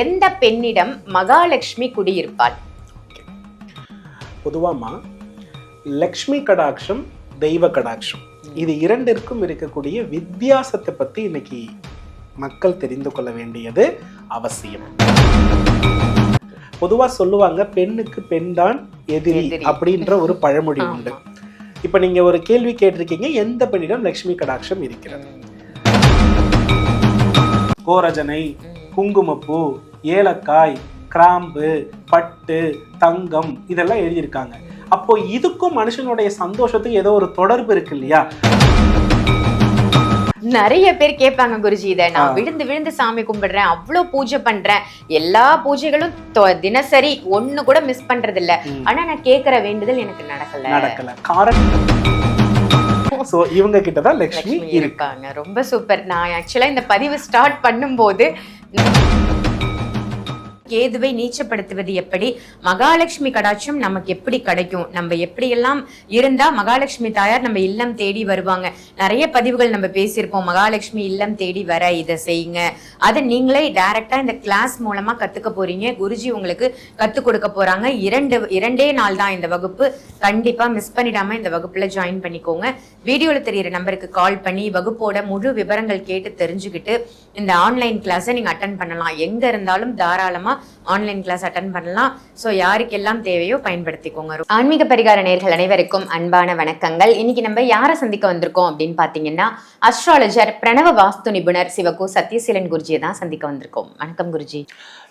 எந்த பெண்ணிடம் மகாலட்சுமி குடியிருப்பாள்? பொதுவாமா லக்ஷ்மி கடாட்சம், தெய்வ கடாட்சம், இது இரண்டிற்கும் இருக்கக்கூடிய வித்தியாசத்தை பத்தி இன்னைக்கு மக்கள் தெரிந்து கொள்ள வேண்டியது அவசியம். பொதுவா சொல்லுவாங்க பெண்ணுக்கு பெண் தான் எதிரி அப்படின்ற ஒரு பழமொழி உண்டு. இப்ப நீங்க ஒரு கேள்வி கேட்டிருக்கீங்க, எந்த பெண்ணிடம் லட்சுமி கடாட்சம் இருக்கிறது? கோரஜனை, குங்குமப்பூ, ஏலக்காய், கிராம்பு, பட்டு, தங்கம் இதெல்லாம் எழுதியிருக்காங்க. அப்போ இதுக்கும் மனுஷனுடைய சந்தோஷத்துக்கு ஏதோ ஒரு தொடர்பு இருக்கு இல்லையா? நிறைய பேர் கேட்பாங்க, குருஜி இதை நான் விழுந்து விழுந்து சாமி கும்பிடுறேன், அவ்வளவு பூஜை பண்றேன், எல்லா பூஜைகளும் தினசரி ஒண்ணு கூட மிஸ் பண்றது இல்ல, ஆனா நான் கேட்கிற வேண்டுதல் எனக்கு நடக்கல. காரணம் இவங்க கிட்டதான் லட்சுமி இருக்காங்க. ரொம்ப சூப்பர். நான் ஆக்சுவலா இந்த பதிவு ஸ்டார்ட் பண்ணும்போது கேதுவை நீச்சப்படுத்துவது எப்படி, மகாலட்சுமி கடாட்சம் நமக்கு எப்படி கிடைக்கும், நம்ம எப்படியெல்லாம் இருந்தா மகாலட்சுமி தாயார் நம்ம இல்லம் தேடி வருவாங்க. நிறைய பதிவுகள் நம்ம பேசியிருப்போம், மகாலட்சுமி இல்லம் தேடி வர இதை செய்யுங்க, அதை நீங்களே டைரக்டா இந்த கிளாஸ் மூலமா கத்துக்க போறீங்க. குருஜி உங்களுக்கு கத்துக் கொடுக்க போறாங்க. இரண்டே நாள் தான் இந்த வகுப்பு. கண்டிப்பா மிஸ் பண்ணிடாம இந்த வகுப்புல ஜாயின் பண்ணிக்கோங்க. வீடியோல தெரியுற நம்பருக்கு கால் பண்ணி வகுப்போட முழு விவரங்கள் கேட்டு தெரிஞ்சுக்கிட்டு இந்த ஆன்லைன் கிளாஸை நீங்க அட்டன் பண்ணலாம். எங்க இருந்தாலும் தாராளமா ஆன்லைன் கிளாஸ் அட்டன் பண்ணலாம். ஸோ யாருக்கெல்லாம் தேவையோ பயன்படுத்திக்கோங்க. ஆன்மீக பரிகார நேயர்கள் அனைவருக்கும் அன்பான வணக்கங்கள். இன்னைக்கு நம்ம யாரை சந்திக்க வந்திருக்கோம் அப்படின்னு பாத்தீங்கன்னா, அஸ்ட்ராலஜர், பிரணவ வாஸ்து நிபுணர் சிவகு சத்யசீலன் குருஜியை தான் சந்திக்க வந்திருக்கோம். வணக்கம் குருஜி.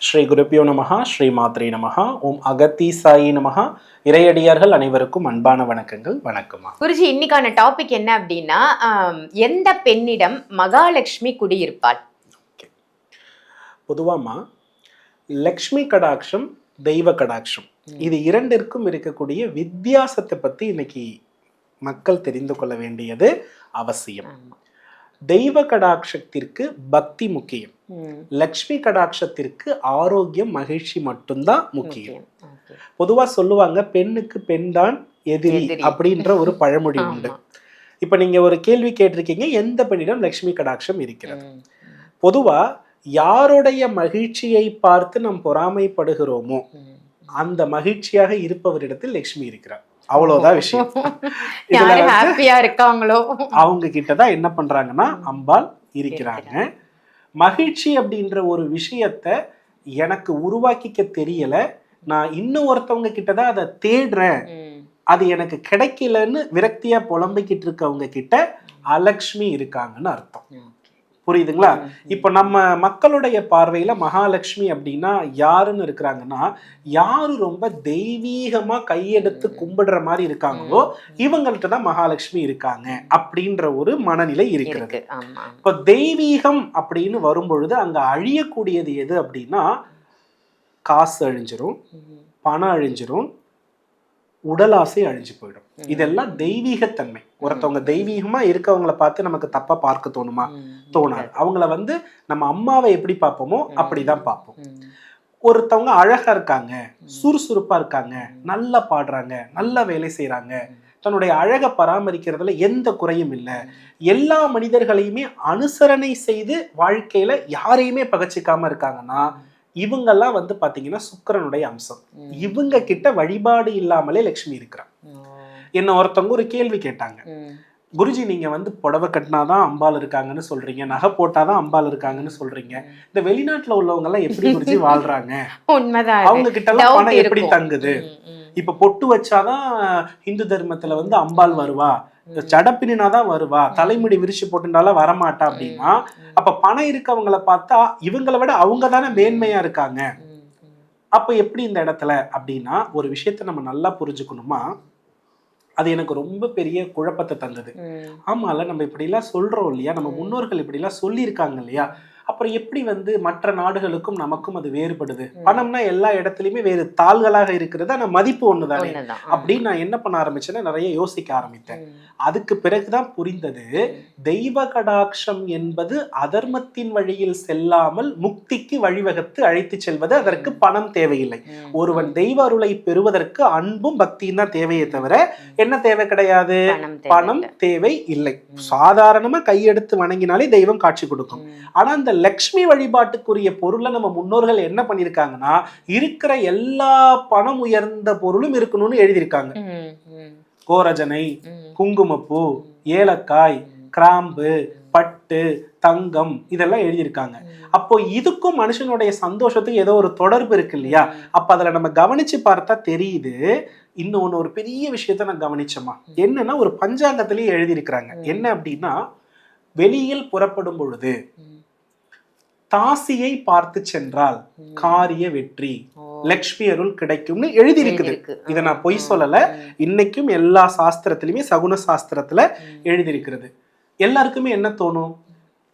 ஸ்ரீ குருப்பியோ நமஹா, ஸ்ரீ மாத்ரே நமஹா, ஓம் அகத்தி சாயி நமஹா. இறையடியார்கள் அனைவருக்கும் அன்பான வணக்கங்கள். வணக்கமா குருஜி. இன்னைக்கான டாபிக் என்ன அப்படின்னா, எந்த பெண்ணிடம் மகாலட்சுமி குடியிருப்பாள்? பொதுவாமா லக்ஷ்மி கடாட்சம், தெய்வ கடாட்சம், இது இரண்டிற்கும் இருக்கக்கூடிய வித்தியாசத்தை பத்தி இன்னைக்கு மக்கள் தெரிந்து கொள்ள வேண்டியது அவசியம். தெய்வ கடாட்சத்திற்கு பக்தி முக்கியம், லக்ஷ்மி கடாட்சத்திற்கு ஆரோக்கியம், மகிழ்ச்சி மட்டும்தான் முக்கியம். பொதுவா சொல்லுவாங்க பெண்ணுக்கு பெண் தான் எதிரி அப்படின்ற ஒரு பழமொழி உண்டு. இப்ப நீங்க ஒரு கேள்வி கேட்டிருக்கீங்க, எந்த பெண்ணிடம் லக்ஷ்மி கடாட்சம் இருக்கிறது? பொதுவா யாருடைய மகிழ்ச்சியை பார்த்து நாம் பொறாமைப்படுகிறோமோ அந்த மகிழ்ச்சியாக இருப்பவரிடத்தில் லட்சுமி இருக்கிறார். அவ்வளவுதான் விஷயம். அவங்க கிட்டதான் என்ன பண்றாங்கன்னா அம்பாள் இருக்கிறாங்க. மகிழ்ச்சி அப்படின்ற ஒரு விஷயத்த எனக்கு உருவாக்கிக்க தெரியல, நான் இன்னும் ஒருத்தவங்க கிட்டதான் அதை தேடுறேன், அது எனக்கு கிடைக்கலன்னு விரக்தியா புலம்பிக்கிட்டு இருக்கவங்க கிட்ட அலக்ஷ்மி இருக்காங்கன்னு அர்த்தம். புரியுதுங்களா? இப்ப நம்ம மக்களுடைய பார்வையில மகாலட்சுமி அப்படின்னா யாருன்னு இருக்கிறாங்கன்னா, யாரு ரொம்ப தெய்வீகமா கையெடுத்து கும்பிடுற மாதிரி இருக்காங்களோ இவங்கள்ட்ட தான் மகாலட்சுமி இருக்காங்க அப்படின்ற ஒரு மனநிலை இருக்கிறது. இப்ப தெய்வீகம் அப்படின்னு வரும்பொழுது அங்க அழியக்கூடியது எது அப்படின்னா, காசு அழிஞ்சிரும், பணம் அழிஞ்சிரும், உடலாசை அழிஞ்சு போயிடும். இதெல்லாம் தெய்வீகத்தன்மை. ஒருத்தவங்க தெய்வீகமா இருக்கவங்களை பார்த்து நமக்கு தப்பா பார்க்க தோணுமா? தோணாது. அவங்கள நம்ம அம்மாவை எப்படி பார்ப்போமோ அப்படிதான் பார்ப்போம். ஒருத்தவங்க அழகா இருக்காங்க, சுறுசுறுப்பா இருக்காங்க, நல்லா பாடுறாங்க, நல்லா வேலை செய்யறாங்க, தன்னுடைய அழகை பராமரிக்கிறதுல எந்த குறையும் இல்லை, எல்லா மனிதர்களையுமே அனுசரணை செய்து வாழ்க்கையில யாரையுமே பகச்சிக்காம இருக்காங்கன்னா இவங்கெல்லாம் பாத்தீங்கன்னா சுக்கிரனுடைய அம்சம். இவங்க கிட்ட வழிபாடு இல்லாமலே லட்சுமி இருக்கிறான். என்ன ஒருத்தவங்க ஒரு கேள்வி கேட்டாங்க, குருஜி நீங்க புடவை கட்டினாதான் அம்பாள் இருக்காங்கன்னு சொல்றீங்க, நகை போட்டாதான் அம்பாள் இருக்காங்கன்னு சொல்றீங்க, இந்த வெளிநாட்டுல உள்ளவங்க எல்லாம் எப்படி குருஜி வாழ்றாங்க, அவங்க கிட்ட எல்லாம் பணம் எப்படி தங்குது, இப்ப பொட்டு வச்சாதான் இந்து தர்மத்துல அம்பாள் வருவா, சடப்பினாதான் வருவா, தலைமுடி விரிச்சு போட்டுனால வரமாட்டா அப்படின்னா, அப்ப பணம் இருக்கவங்களை பார்த்தா இவங்களை விட அவங்க தானே மேன்மையா இருக்காங்க. அப்ப எப்படி இந்த இடத்துல அப்படின்னா, ஒரு விஷயத்த நம்ம நல்லா புரிஞ்சுக்கணுமா, அது எனக்கு ரொம்ப பெரிய குழப்பத்தை தந்தது. ஆமால நம்ம இப்படி எல்லாம் சொல்றோம் இல்லையா, நம்ம முன்னோர்கள் இப்படி எல்லாம் சொல்லி இருக்காங்க இல்லையா, அப்புறம் எப்படி மற்ற நாடுகளுக்கும் நமக்கும் அது வேறுபடுது? பணம்னா எல்லா இடத்துலயுமே வேறு தாள்களாக இருக்கிறது, ஆனா மதிப்பு ஒண்ணுதானே அப்படின்னு நான் என்ன பண்ண ஆரம்பிச்சேன்னா நிறைய யோசிக்க ஆரம்பித்தேன். அதுக்கு பிறகுதான் புரிந்தது, தெய்வ கடாட்சம் என்பது அதர்மத்தின் வழியில் செல்லாமல் முக்திக்கு வழிவகுத்து அழைத்து செல்வது. அதற்கு பணம் தேவையில்லை. ஒருவன் தெய்வ அருளை பெறுவதற்கு அன்பும் பக்தியும் தான் தேவையே தவிர என்ன தேவை கிடையாது, பணம் தேவை இல்லை. சாதாரணமா கையெடுத்து வணங்கினாலே தெய்வம் காட்சி கொடுக்கும். ஆனா அந்த லக்ஷ்மி வழிபாட்டுக்குரிய பொருளை நம்ம முன்னோர்கள் என்ன பண்ணிருக்காங்கன்னா இருக்கிற எல்லா பணம் உயர்ந்த பொருளும் இருக்கணும்னு எழுதியிருக்காங்க. கோரஜனை, குங்குமப்பூ, ஏலக்காய், கிராம்பு, பட்டு, தங்கம் இதெல்லாம் எழுதியிருக்காங்க. அப்போ இதுக்கும் மனுஷனுடைய சந்தோஷத்துக்கு ஏதோ ஒரு தொடர்பு இருக்கு இல்லையா? அப்ப அதுல நம்ம கவனிச்சு பார்த்தா தெரியுது. இன்னொன்னு ஒரு பெரிய விஷயத்த நான் கவனிச்சோமா, என்னன்னா ஒரு பஞ்சாங்கத்திலேயே எழுதியிருக்கிறாங்க. என்ன அப்படின்னா, வெளியில் புறப்படும் பொழுது தாசியை பார்த்து சென்றால் காரிய வெற்றி, லக்ஷ்மி அருள் கிடைக்கும்னு எழுதி இருக்குது. இதை நான் பொய் சொல்லல. இன்னைக்கும் எல்லா சாஸ்திரத்திலுமே சகுன சாஸ்திரத்துல எழுதியிருக்கிறது. எல்லாருக்குமே என்ன தோணும்?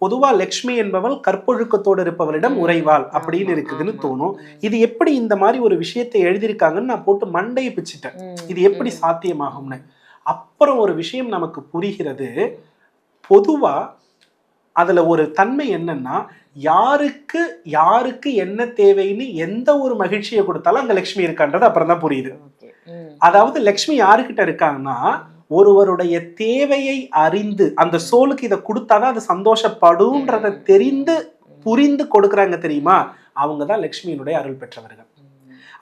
பொதுவா லக்ஷ்மி என்பவள் கற்பொழுக்கத்தோடு இருப்பவளிடம் உறைவாள் அப்படின்னு இருக்குதுன்னு தோணும். இது எப்படி இந்த மாதிரி ஒரு விஷயத்தை எழுதியிருக்காங்கன்னு நான் போட்டு மண்டையை பிச்சுட்டேன், இது எப்படி சாத்தியமாகும்னு. அப்புறம் ஒரு விஷயம் நமக்கு புரிகிறது. பொதுவா அதுல ஒரு தன்மை என்னன்னா, யாருக்கு யாருக்கு என்ன தேவைன்னு எந்த ஒரு மகிழ்ச்சியை கொடுத்தாலும் அங்க லக்ஷ்மி இருக்கான்றது அப்புறம் தான் புரியுது. அதாவது லக்ஷ்மி யாருக்கிட்ட இருக்காங்கன்னா, ஒருவருடைய தேவையை அறிந்து அந்த சோலுக்கு இதை கொடுத்தாதான் அது சந்தோஷப்படும்ன்றதை தெரிந்து புரிந்து கொடுக்குறாங்க தெரியுமா, அவங்கதான் லக்ஷ்மியினுடைய அருள் பெற்றவர்கள்.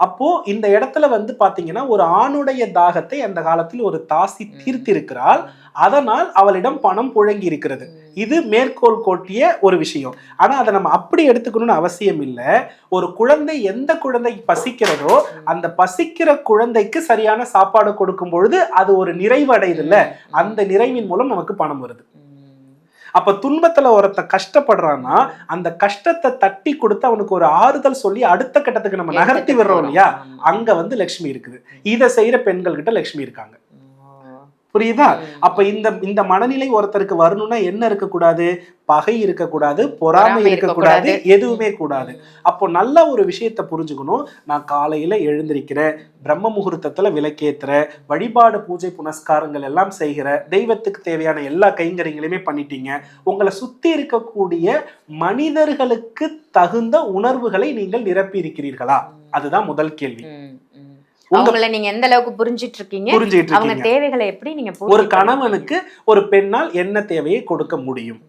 அப்போ இந்த இடத்துல பாத்தீங்கன்னா, ஒரு ஆணுடைய தாகத்தை அந்த காலத்தில் ஒரு தாசி தீர்த்திருக்கிறாள். அதனால் அவளிடம் பணம் புழங்கி இருக்கிறது. இது மேற்கோள் கோட்டிய ஒரு விஷயம். ஆனா அதை நம்ம அப்படி எடுத்துக்கணும்னு அவசியம் இல்லை. ஒரு குழந்தை எந்த குழந்தை பசிக்கிறதோ அந்த பசிக்கிற குழந்தைக்கு சரியான சாப்பாடு கொடுக்கும் பொழுது அது ஒரு நிறைவு அடையுது இல்ல, அந்த நிறைவின் மூலம் நமக்கு பணம் வருது. அப்ப துன்பத்துல ஒருத்த கஷ்டப்படுறான்னா அந்த கஷ்டத்தை தட்டி கொடுத்து அவனுக்கு ஒரு ஆறுதல் சொல்லி அடுத்த கட்டத்துக்கு நம்ம நகர்த்தி விடுறோம் இல்லையா, அங்க லட்சுமி இருக்குது. இதை செய்யற பெண்கள் கிட்ட லட்சுமி இருக்காங்க. புரியுதா? அப்ப இந்த மனநிலை ஒருத்தருக்கு வரணும்னா என்ன இருக்கக்கூடாது? பகை இருக்கக்கூடாது, பொறாமை இருக்கக்கூடாது, எதுவுமே கூடாது. அப்போ நல்ல ஒரு விஷயத்த புரிஞ்சுக்கணும். நான் காலையில எழுந்திருக்கிறேன், பிரம்ம முகூர்த்தத்துல விளக்கேத்துற, வழிபாடு பூஜை புனஸ்காரங்கள் எல்லாம் செய்கிற, தெய்வத்துக்கு தேவையான எல்லா கைங்கரியங்களையுமே பண்ணிட்டீங்க. உங்களை சுத்தி இருக்கக்கூடிய மனிதர்களுக்கு தகுந்த உணர்வுகளை நீங்கள் நிரப்பி இருக்கிறீர்களா? அதுதான் முதல் கேள்வி. அவங்கள நீங்க எந்த அளவுக்கு புரிஞ்சிட்டு இருக்கீங்க, அவங்க தேவைகளை எப்படி நீங்க ஒரு கணவனுக்கு ஒரு பெண்ணால் என்ன தேவையை கொடுக்க முடியும்,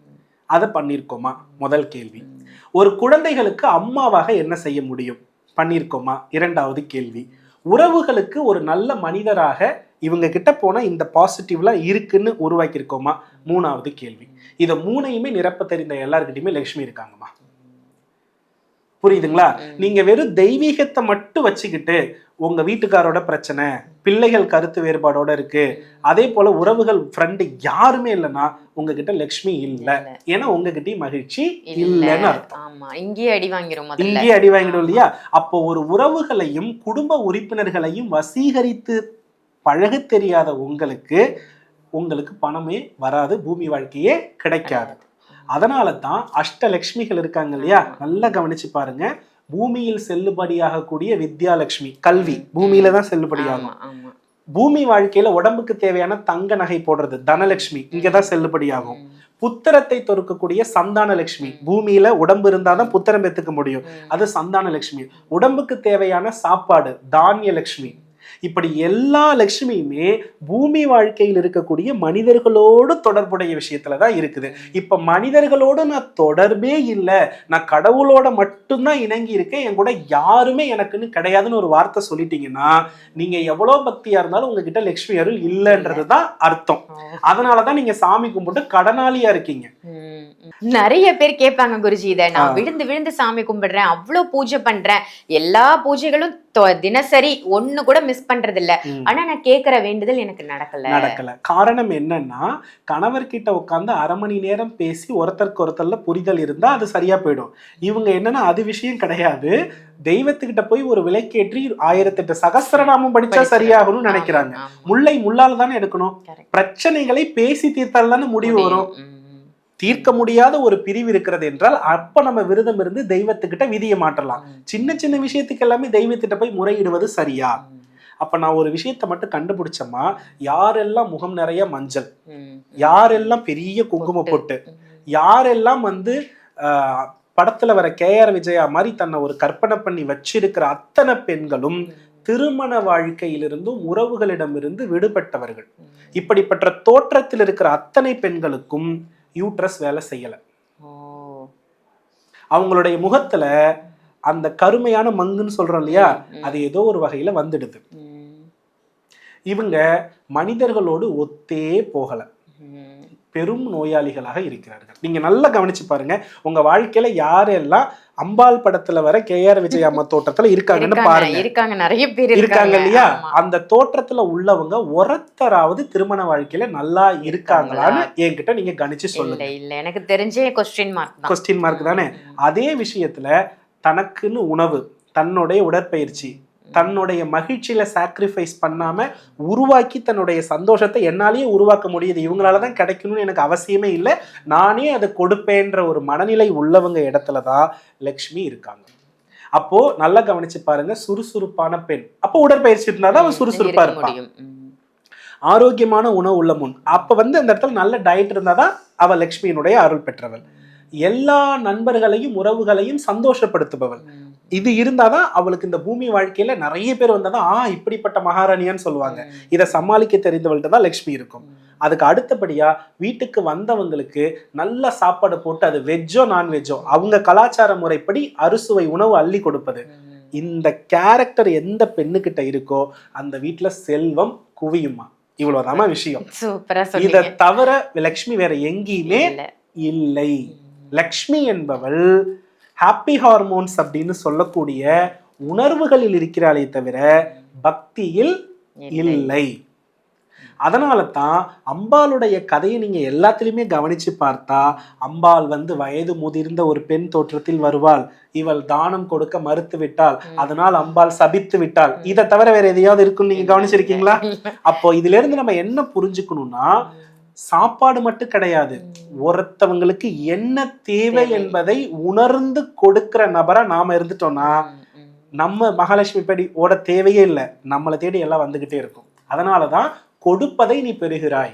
அதை பண்ணிருக்கோமா? முதல் கேள்வி. ஒரு குழந்தைகளுக்கு அம்மாவாக என்ன செய்ய முடியும், பண்ணிருக்கோமா? இரண்டாவது கேள்வி. உறவுகளுக்கு ஒரு நல்ல மனிதராக இவங்க கிட்ட போனா இந்த பாசிட்டிவ்லாம் இருக்குன்னு உருவாக்கி இருக்கோமா? மூணாவது கேள்வி. இதை மூணையுமே நிரப்ப தெரிந்த எல்லாருக்கிட்டையுமே லட்சுமி இருக்காங்கம்மா. புரியுதுங்களா? நீங்க வெறும் தெய்வீகத்தை மட்டும் வச்சுக்கிட்டு உங்க வீட்டுக்காரோட பிரச்சனை, பிள்ளைகள் கருத்து வேறுபாடோட இருக்கு, அதே போல உறவுகள் ஃப்ரெண்டு யாருமே இல்லைன்னா உங்ககிட்ட லட்சுமி இல்லை. ஏன்னா உங்ககிட்டயும் மகிழ்ச்சி இல்லைன்னு அர்த்தம். இங்கேயே அடி வாங்கிடும் இல்லையா? அப்போ ஒரு உறவுகளையும் குடும்ப உறுப்பினர்களையும் வசீகரித்து பழக தெரியாத உங்களுக்கு பணமே வராது, பூமி வாழ்க்கையே கிடைக்காது. அதனால தான் அஷ்டலட்சுமிகள் இருக்காங்க இல்லையா, நல்லா கவனிச்சு பாருங்க. பூமியில் செல்லுபடியாக கூடிய வித்யாலட்சுமி, கல்வி பூமியில தான் செல்லுபடியாகும். பூமி வாழ்க்கையில உடம்புக்கு தேவையான தங்க நகை போடுறது தனலட்சுமி, இங்கதான் செல்லுபடியாகும். புத்திரத்தை தொடுக்கக்கூடிய சந்தான லட்சுமி, பூமியில உடம்பு இருந்தாதான் புத்திரம் பெற்றுக்க முடியும், அது சந்தான லட்சுமி. உடம்புக்கு தேவையான சாப்பாடு தானிய லட்சுமி. இப்படி எல்லா லட்சுமியுமே பூமி வாழ்க்கையில் இருக்கக்கூடிய மனிதர்களோடு தொடர்புடைய விஷயத்துலதான் இருக்குது. இப்ப மனிதர்களோடு நான் தொடர்பே இல்லை, நான் கடவுளோட மட்டும்தான் இணங்கி இருக்கேன், என் கூட யாருமே எனக்குன்னு கிடையாதுன்னு ஒரு வார்த்தை சொல்லிட்டீங்கன்னா நீங்க எவ்வளவு பக்தியா இருந்தாலும் உங்ககிட்ட லட்சுமி அருள் இல்லைன்றதுதான் அர்த்தம். அதனாலதான் நீங்க சாமி கும்பிட்டு கடனாளியா இருக்கீங்க. நிறைய பேர் கேட்பாங்க, குருஜி இதை நான் விழுந்து விழுந்து சாமி கும்பிடுறேன், அவ்வளவு பூஜை பண்றேன், எல்லா பூஜைகளும் தினசரி ஒண்ணு கூட மிஸ் பண்றது இல்ல, ஆனா நான் கேட்கிற வேண்டுதல் எனக்கு நடக்கல. காரணம் என்னன்னா, கணவர்கிட்ட உட்கார்ந்து 1/2 மணி நேரம் பேசி ஒருத்தருக்கு ஒருத்தர்ல புரிதல் இருந்தா அது சரியா போயிடும். இவங்க என்னன்னா அது விஷயம் கிடையாது, தெய்வத்துக்கிட்ட போய் ஒரு விளக்கேற்றி 1008 சகஸ்ரநாமம் படிச்சா சரியாகணும்னு நினைக்கிறாங்க. முல்லை முள்ளால தானே எடுக்கணும், பிரச்சனைகளை பேசி தீர்த்தால் தானே முடிவு வரும். தீர்க்க முடியாத ஒரு பிரிவு இருக்கிறது என்றால் அப்ப நம்ம விரதம் இருந்து தெய்வத்துக்கிட்ட விதியை மாற்றலாம். சின்ன சின்ன விஷயத்துக்கு எல்லாமே தெய்வத்திட்ட போய் முறையிடுவது சரியா? அப்ப நான் ஒரு விஷயத்த மட்டும் கண்டுபிடிச்சோமா, யாரெல்லாம் முகம் நிறைய மஞ்சள், யாரெல்லாம் பெரிய குங்கும பொட்டு, யாரெல்லாம் படத்துல வர KR விஜயா மாதிரி தன்னை ஒரு கற்பனை பண்ணி வச்சிருக்கிற அத்தனை பெண்களும் திருமண வாழ்க்கையிலிருந்தும் உறவுகளிடமிருந்து விடுபட்டவர்கள். இப்படிப்பட்ட தோற்றத்தில் இருக்கிற அத்தனை பெண்களுக்கும் யூட்ரஸ் வேலை செய்யல. அவங்களுடைய முகத்துல அந்த கருமையான மங்குன்னு சொல்றோம் இல்லையா, அது ஏதோ ஒரு வகையில வந்துடுது. இவங்க மனிதர்களோடு ஒத்தே போகல, பெரும் நோயாளிகளாக இருக்கிறார்கள். நீங்க நல்லா கவனிச்சு பாருங்க, உங்க வாழ்க்கையில யாரெல்லாம் அம்பாள் படத்துல வர KR விஜய் அம்மா தோற்றத்துல இருக்காங்கன்னு பாருங்க. இருக்காங்க, நிறைய பேர் இருக்காங்க இல்லையா? அந்த தோற்றத்துல உள்ளவங்க ஒருத்தராவது திருமண வாழ்க்கையில நல்லா இருக்காங்களான்னு என்கிட்ட நீங்க கணிச்சு சொல்லுங்க. இல்ல எனக்கு தெரிஞ்சே கொஸ்டின் மார்க் தானே. அதே விஷயத்துல தனக்குன்னு உணவு, தன்னுடைய உடற்பயிற்சி, தன்னுடைய மகிழ்ச்சியில சாக்ரிஃபைஸ் பண்ணாம உருவாக்கி தன்னுடைய சந்தோஷத்தை என்னாலேயே உருவாக்க முடியுது, இவங்களாலதான் கிடைக்கணும்னு எனக்கு அவசியமே இல்லை, நானே அதை கொடுப்பேன்ற ஒரு மனநிலை உள்ளவங்க இடத்துலதான் லக்ஷ்மி இருக்காங்க. அப்போ நல்லா கவனிச்சு பாருங்க, சுறுசுறுப்பான பெண், அப்போ உடற்பயிற்சி இருந்தாதான் அவன் சுறுசுறுப்பா இருப்பான். ஆரோக்கியமான உணவு உள்ள முன், அப்ப அந்த இடத்துல நல்ல டயட் இருந்தாதான் அவ லக்ஷ்மியினுடைய அருள் பெற்றவள். எல்லா நண்பர்களையும் உறவுகளையும் சந்தோஷப்படுத்துபவள். இது இருந்தாதான் அவளுக்கு இந்த பூமி வாழ்க்கையில நிறைய பேர் வந்தாதான் இப்படிப்பட்ட மகாராணியான்னு சொல்லுவாங்க. இதை சமாளிக்க தெரிந்தவள்கிட்ட தான் லக்ஷ்மி இருக்கும். அதுக்கு அடுத்தபடியா வீட்டுக்கு வந்தவங்களுக்கு நல்ல சாப்பாடு போட்டு, அது வெஜ்ஜோ நான்வெஜ்ஜோ அவங்க கலாச்சார முறைப்படி அறுசுவை உணவு அள்ளி கொடுப்பது. இந்த கேரக்டர் எந்த பெண்ணுகிட்ட இருக்கோ அந்த வீட்டுல செல்வம் குவியுமா. இவ்வளவுதாமா விஷயம். இதை தவிர லக்ஷ்மி வேற எங்கேயுமே இல்லை. லக்ஷ்மி என்பவள் ஹாப்பி ஹார்மோன்ஸ் அப்படின்னு சொல்லக்கூடிய உணர்வுகளில் இருக்கிறாளே தவிர பக்தியில் இல்லை. அதனால தான் அம்பாளுடைய கதையை நீங்க எல்லாத்திலுமே கவனிச்சு பார்த்தா, அம்பாள் வயது முதிர்ந்த ஒரு பெண் தோற்றத்தில் வருவாள், இவள் தானம் கொடுக்க மறுத்து விட்டாள், அதனால் அம்பாள் சபித்து விட்டாள். இதை தவிர வேற எதையாவது இருக்குன்னு நீங்க கவனிச்சிருக்கீங்களா? அப்போ இதுல இருந்து நம்ம என்ன புரிஞ்சுக்கணும்னா, சாப்பாடு மட்டும் கிடையாது, ஒருத்தவங்களுக்கு என்ன தேவை என்பதை உணர்ந்து கொடுக்கிற நபரா நாம இருந்துட்டோம்னா நம்ம மகாலட்சுமி படி ஓட தேவையே இல்லை, நம்மளை தேடி எல்லாம் வந்துகிட்டே இருக்கும். அதனாலதான் கொடுப்பதை நீ பெறுகிறாய்,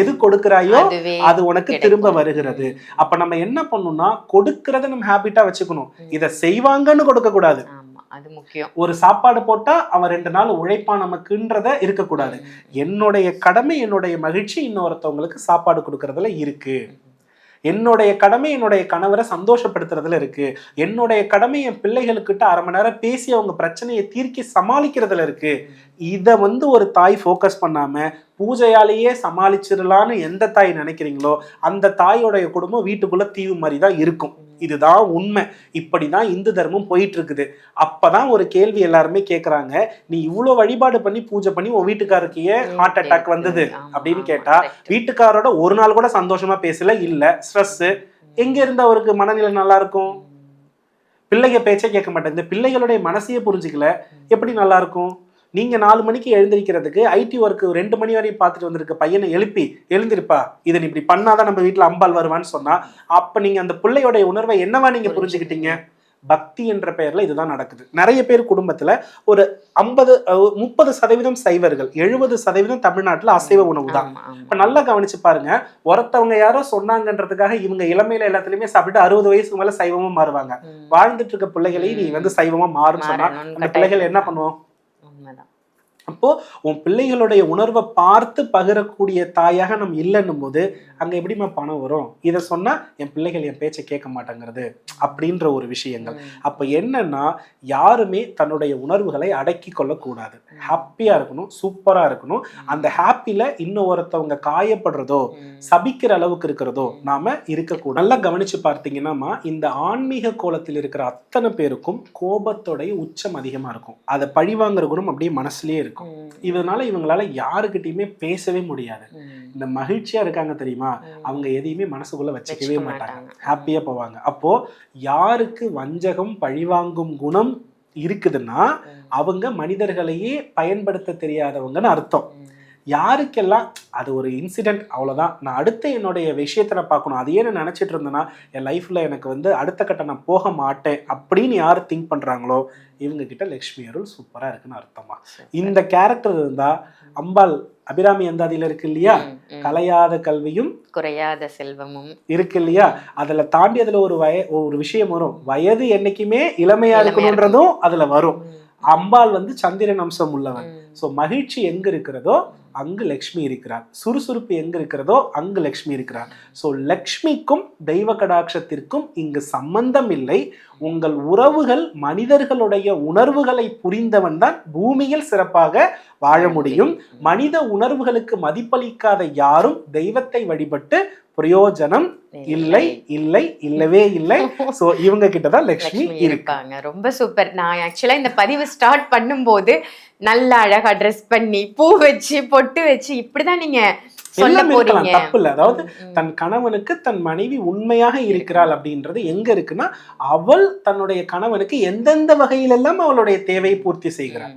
எது கொடுக்கிறாயோ அது உனக்கு திரும்ப வருகிறது. அப்ப நம்ம என்ன பண்ணணும்னா, கொடுக்கறத நம்ம ஹேபிட்டா வச்சுக்கணும். இதை செய்வாங்கன்னு கொடுக்க கூடாது. அது முக்கியம். ஒரு சாப்பாடு போட்டா அவன் 2 நாள் உழைப்பான் நமக்குன்றத இருக்கக்கூடாது. என்னுடைய கடமை, என்னுடைய மகிழ்ச்சி இன்னொருத்தவங்களுக்கு சாப்பாடு கொடுக்கறதுல இருக்கு. என்னுடைய கடமை என்னுடைய கணவரை சந்தோஷப்படுத்துறதுல இருக்கு. என்னுடைய கடமை என் பிள்ளைகளுக்கிட்ட 1/2 மணி நேரம் பேசி அவங்க பிரச்சனையை தீர்க்கி சமாளிக்கிறதுல இருக்கு. இதை ஒரு தாய் ஃபோக்கஸ் பண்ணாம பூஜையாலேயே சமாளிச்சிடலான்னு எந்த தாய் நினைக்கிறீங்களோ அந்த தாயோடைய குடும்பம் வீட்டுக்குள்ள தீவு மாதிரி தான் இருக்கும். இதுதான் உண்மை. இப்படிதான் இந்து தர்மம் போயிட்டு இருக்குது. அப்பதான் ஒரு கேள்வி எல்லாருமே கேட்கறாங்க, நீ இவ்வளவு வழிபாடு பண்ணி பூஜை பண்ணி உன் வீட்டுக்காருக்கு ஏன் ஹார்ட் அட்டாக் வந்தது அப்படின்னு கேட்டா, வீட்டுக்காரோட ஒரு நாள் கூட சந்தோஷமா பேசல, இல்ல ஸ்ட்ரெஸ். எங்க இருந்து அவருக்கு மனநிலை நல்லா இருக்கும்? பிள்ளைங்க பேச்சை கேட்க மாட்டேன், இந்த பிள்ளைகளுடைய மனசையே புரிஞ்சுக்கல, எப்படி நல்லா இருக்கும்? நீங்க 4 மணிக்கு எழுந்திருக்கிறதுக்கு ஐடி ஒர்க் 2 மணி வரையும் பார்த்துட்டு வந்திருக்க பையனை எழுப்பி, எழுந்திருப்பா இதை இப்படி பண்ணாதான் நம்ம வீட்டுல அம்பாள் வருவான்னு சொன்னா, அப்ப நீங்க அந்த பிள்ளையோடைய உணர்வை என்னவா நீங்க புரிஞ்சுக்கிட்டீங்க? பக்தி என்ற பெயர்ல இதுதான் நடக்குது. நிறைய பேர் குடும்பத்துல ஒரு 30% சைவர்கள், 70% தமிழ்நாட்டுல அசைவ உணவு தான். இப்ப நல்லா கவனிச்சு பாருங்க, ஒருத்தவங்க யாரோ சொன்னாங்கன்றதுக்காக இவங்க இளமையில எல்லாத்துலயுமே சாப்பிட்டு 60 வயசுக்கு மேல சைவமா மாறுவாங்க. வாழ்ந்துட்டு இருக்க பிள்ளைகளை நீ சைவமா மாறுன்னு சொன்னா அந்த பிள்ளைகள் என்ன பண்ணுவோம்? அப்போ உன் பிள்ளைகளுடைய உணர்வை பார்த்து பகிரக்கூடிய தாயாக நம்ம இல்லைன்னும் போது அங்க எப்படிமா பணம் வரும்? இதை சொன்னா என் பிள்ளைகள் என் பேச்சை கேட்க மாட்டேங்கிறது அப்படின்ற ஒரு விஷயங்கள். அப்ப என்னன்னா, யாருமே தன்னுடைய உணர்வுகளை அடக்கி கொள்ளக்கூடாது. ஹாப்பியா இருக்கணும், சூப்பரா இருக்கணும். அந்த ஹாப்பில இன்னும் ஒருத்தவங்க காயப்படுறதோ சபிக்கிற அளவுக்கு இருக்கிறதோ நாம இருக்கக்கூடாது. நல்லா கவனிச்சு பார்த்தீங்கன்னா, இந்த ஆன்மீக கோலத்தில் இருக்கிற அத்தனை பேருக்கும் கோபத்தோடைய உச்சம் அதிகமா இருக்கும். அதை பழிவாங்கிற குணம் அப்படியே மனசுலயே இருக்கும். இதனால இவங்களால யாருக்கிட்டையுமே பேசவே முடியாது. இந்த மகிழ்ச்சியா இருக்காங்க தெரியுமா, அவங்க எதையுமே மனசுக்குள்ள வச்சுக்கவே மாட்டாங்க, ஹாப்பியா போவாங்க. அப்போ யாருக்கு வஞ்சகம் பழிவாங்கும் குணம் இருக்குதுன்னா அவங்க மனிதர்களையே பயன்படுத்த தெரியாதவங்கன்னு அர்த்தம். யாருக்கெல்லாம் அது ஒரு இன்சிடென்ட் அவ்வளோதான், நான் அடுத்த என்னுடைய விஷயத்தை நான் பார்க்கணும், அதையே நான் நினச்சிட்டு இருந்தேன்னா என் லைஃப்பில் எனக்கு அடுத்த கட்டம் நான் போக மாட்டேன் அப்படின்னு யார் திங்க் பண்ணுறாங்களோ இவங்க கிட்ட லக்ஷ்மி அருள் சூப்பராக இருக்குன்னு அர்த்தமா. இந்த கேரக்டர் இருந்தால் அம்பாள் அபிராமி அந்தாதியில இருக்கு இல்லையா, கலையாத கல்வியும் குறையாத செல்வமும் இருக்கு இல்லையா, அதுல தாண்டி அதுல ஒரு விஷயம் வரும், வயது என்னைக்குமே இளமையா இருக்கணும்ன்றதும் அதுல வரும். அம்பாள் சந்திரன் அம்சம் உள்ளவன். சோ மகிழ்ச்சி எங்க இருக்கிறதோ அங்கு லக்ஷ்மி இருக்கிறார். சுறுசுறுப்பு எங்க இருக்கிறதோ அங்கு லக்ஷ்மி இருக்கிறார். ஸோ லக்ஷ்மிக்கும் தெய்வ கடாட்சத்திற்கும் இங்கு சம்பந்தம் இல்லை. உங்கள் உறவுகள் மனிதர்களுடைய உணர்வுகளை புரிந்தவன் தான் பூமியில் சிறப்பாக வாழ முடியும். மனித உணர்வுகளுக்கு மதிப்பளிக்காத யாரும் தெய்வத்தை வழிபட்டு பிரயோஜனம் இல்லை, இல்லை, இல்லவே இல்லை. சோ இவங்க கிட்டதான் லக்ஷ்மி இருக்காங்க. ரொம்ப சூப்பர். நான் ஆக்சுவலா இந்த பதிவு ஸ்டார்ட் பண்ணும்போது நல்லா அழகா ட்ரெஸ் பண்ணி பூ வச்சு பொட்டு வச்சு இப்படிதான் நீங்க தப்பு இல்ல. அதாவது தன் கணவனுக்கு தன் மனைவி உண்மையாக இருக்கிறாள் அப்படின்றது எங்க இருக்குன்னா, அவள் தன்னுடைய கணவனுக்கு எந்தெந்த வகையிலெல்லாம் அவளுடைய தேவையை பூர்த்தி செய்கிறாள்.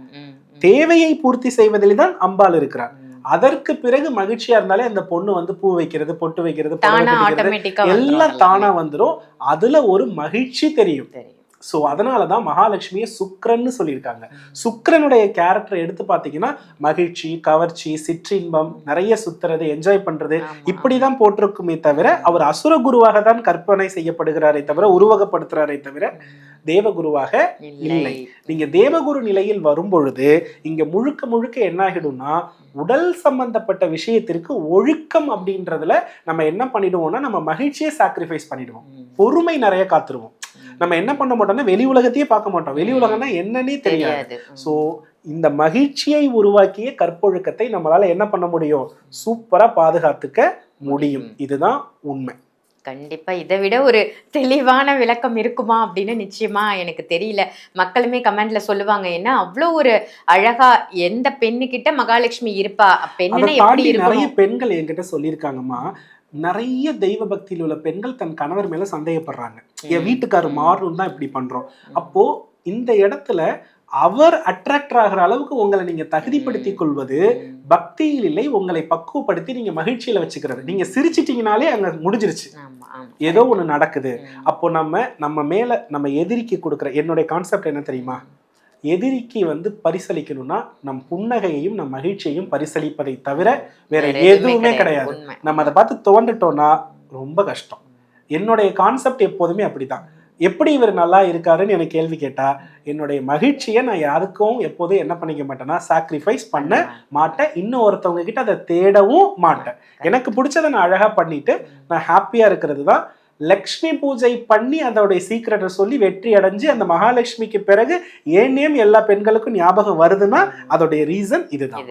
தேவையை பூர்த்தி செய்வதில் தான் அம்பாள் இருக்கிறார். அதற்கு பிறகு மகிழ்ச்சியா இருந்தாலே அந்த பொண்ணு வந்து பூ வைக்கிறது, பொட்டு வைக்கிறது, எல்லாம் தானா வந்துடும். அதுல ஒரு மகிழ்ச்சி தெரியும். சோ அதனாலதான் மகாலட்சுமியை சுக்கிரன்னு சொல்லியிருக்காங்க. சுக்கிரனுடைய கேரக்டர் எடுத்து பாத்தீங்கன்னா மகிழ்ச்சி, கவர்ச்சி, சிற்றின்பம், நிறைய சுத்துறது, என்ஜாய் பண்றது, இப்படிதான் போட்டிருக்குமே தவிர அவர் அசுர குருவாக தான் கற்பனை செய்யப்படுகிறாரே தவிர, உருவகப்படுத்துறாரே தவிர தேவகுருவாக இல்லை. நீங்க தேவகுரு நிலையில் வரும் பொழுது இங்க முழுக்க முழுக்க என்ன ஆகிடும்னா, உடல் சம்பந்தப்பட்ட விஷயத்திற்கு ஒழுக்கம் அப்படின்றதுல நம்ம என்ன பண்ணிடுவோம்னா, நம்ம மகிழ்ச்சியை சாக்ரிஃபைஸ் பண்ணிடுவோம். பொறுமை நிறைய காத்துருவோம். நம்ம என்ன பண்ண மாட்டோம்னா, வெளி உலகத்தையே பார்க்க மாட்டோம். வெளி உலகம்னா என்னன்னே தெரியாது. சோ இந்த மகிழ்ச்சியை உருவாக்கிய கற்பொழுக்கத்தை நம்மளால என்ன பண்ண முடியும், சூப்பரா பாதுகாத்துக்க முடியும். இதுதான் உண்மை. கண்டிப்பா இதை விட ஒரு தெளிவான விளக்கம் இருக்குமா அப்படின்னு நிச்சயமா எனக்கு தெரியல. மக்களுமே கமெண்ட்ல சொல்லுவாங்க, என்ன அவ்வளோ ஒரு அழகா எந்த பெண்ணுகிட்ட மகாலட்சுமி இருப்பா, பெண்ணை எப்படி இருக்கும். நிறைய பெண்கள் என்கிட்ட சொல்லியிருக்காங்கம்மா, நிறைய தெய்வ பக்தியில் உள்ள பெண்கள் தன் கணவர் மேல சந்தேகப்படுறாங்க. என் வீட்டுக்காரர் மாறணும் தான் இப்படி பண்றோம். அப்போ இந்த இடத்துல அவர் அட்ராக்ட் ஆகிற அளவுக்கு உங்களை நீங்க தகுதிப்படுத்திக் கொள்வது பக்தியில் இல்லை, உங்களை பக்குவப்படுத்தி நீங்க மகிழ்ச்சியில வச்சுக்கிறது. நீங்க சிரிச்சிட்டீங்கனாலே அங்க முடிஞ்சிருச்சு, ஏதோ ஒண்ணு நடக்குது. அப்போ நம்ம மேல நம்ம எதிரிக்கு கொடுக்குற, என்னுடைய கான்செப்ட் என்ன தெரியுமா, எதிரிக்கு வந்து பரிசளிக்கணும்னா நம் புன்னகையையும் நம் மகிழ்ச்சியையும் பரிசளிப்பதை தவிர வேற எதுவுமே கிடையாது. நம்ம அதை பார்த்து தோண்டுட்டோம்னா ரொம்ப கஷ்டம். என்னுடைய கான்செப்ட் எப்போதுமே அப்படிதான். எப்படி இவர் நல்லா இருக்காருன்னு எனக்கு கேள்வி கேட்டா, என்னுடைய மகிழ்ச்சியை நான் யாருக்கும் எப்போதும் என்ன பண்ணிக்க மாட்டேன்னா, சாக்ரிஃபைஸ் பண்ண மாட்டேன். இன்னும் ஒருத்தவங்க கிட்ட அதை தேடவும் மாட்டேன். எனக்கு பிடிச்சதை நான் அழகா பண்ணிட்டு நான் ஹாப்பியா இருக்கிறது தான். லக்ஷ்மி பூஜை பண்ணி அதோடைய சீக்கிரட்டை சொல்லி வெற்றி அடைஞ்சு அந்த மகாலட்சுமிக்கு பிறகு ஏன் நேம் எல்லா பெண்களுக்கும் ஞாபகம் வருதுன்னா அதோடைய ரீசன் இதுதான்.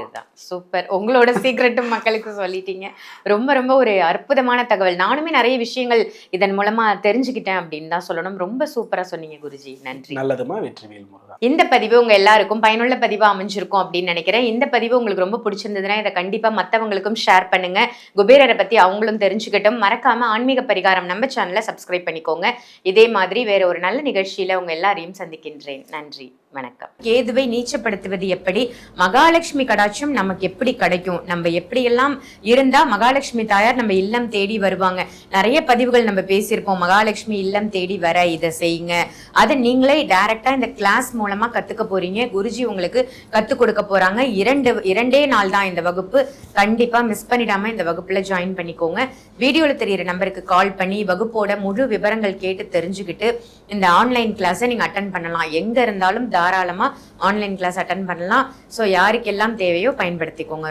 சூப்பர். உங்களோட சீக்கிரட்டும் மக்களுக்கு சொல்லிட்டீங்க. ரொம்ப ரொம்ப ஒரு அற்புதமான தகவல். நானுமே நிறைய விஷயங்கள் இதன் மூலமா தெரிஞ்சுக்கிட்டேன் அப்படின்னு தான் சொல்லணும். ரொம்ப சூப்பரா சொன்னீங்க குருஜி. நன்றி. நல்லதுமா. வெற்றிவேல் முருகா. இந்த பதிவு உங்க எல்லாருக்கும் பயனுள்ள பதிவா அமைஞ்சிருக்கும் அப்படின்னு நினைக்கிறேன். இந்த பதிவு உங்களுக்கு ரொம்ப பிடிச்சிருந்ததுன்னா இதை கண்டிப்பா மற்றவங்களுக்கும் ஷேர் பண்ணுங்க. குபேரரை பத்தி அவங்களும் தெரிஞ்சுக்கிட்டும். மறக்காம ஆன்மீக பரிகாரம் நம்ம சேனலை சப்ஸ்கிரைப் பண்ணிக்கோங்க. இதே மாதிரி வேற ஒரு நல்ல நிகழ்ச்சியில உங்க எல்லாரையும் சந்திக்கின்றேன். நன்றி, வணக்கம். கேதுவை நீச்சப்படுத்துவது எப்படி, மகாலட்சுமி கடாட்சம் நமக்கு எப்படி கிடைக்கும், நம்ம எப்படியெல்லாம் இருந்தா மகாலட்சுமி தாயார் நம்ம இல்லம் தேடி வருவாங்க. நிறைய பதிவுகள் நம்ம பேசியிருப்போம். மகாலட்சுமி இல்லம் தேடி வர இதை செய்யுங்க. அதை நீங்களே டைரக்டா இந்த கிளாஸ் மூலமா கத்துக்க போறீங்க. குருஜி உங்களுக்கு கத்துக் கொடுக்க போறாங்க. இரண்டே நாள் தான் இந்த வகுப்பு. கண்டிப்பா மிஸ் பண்ணிடாம இந்த வகுப்புல ஜாயின் பண்ணிக்கோங்க. வீடியோல தெரியுற நம்பருக்கு கால் பண்ணி வகுப்போட முழு விவரங்கள் கேட்டு தெரிஞ்சுக்கிட்டு இந்த ஆன்லைன் கிளாஸை நீங்க அட்டன் பண்ணலாம். எங்க இருந்தாலும் தாராளமா ஆன்லைன் கிளாஸ் அட்டன் பண்ணலாம். ஸோ யாருக்கெல்லாம் தேவையோ பயன்படுத்திக்கோங்க.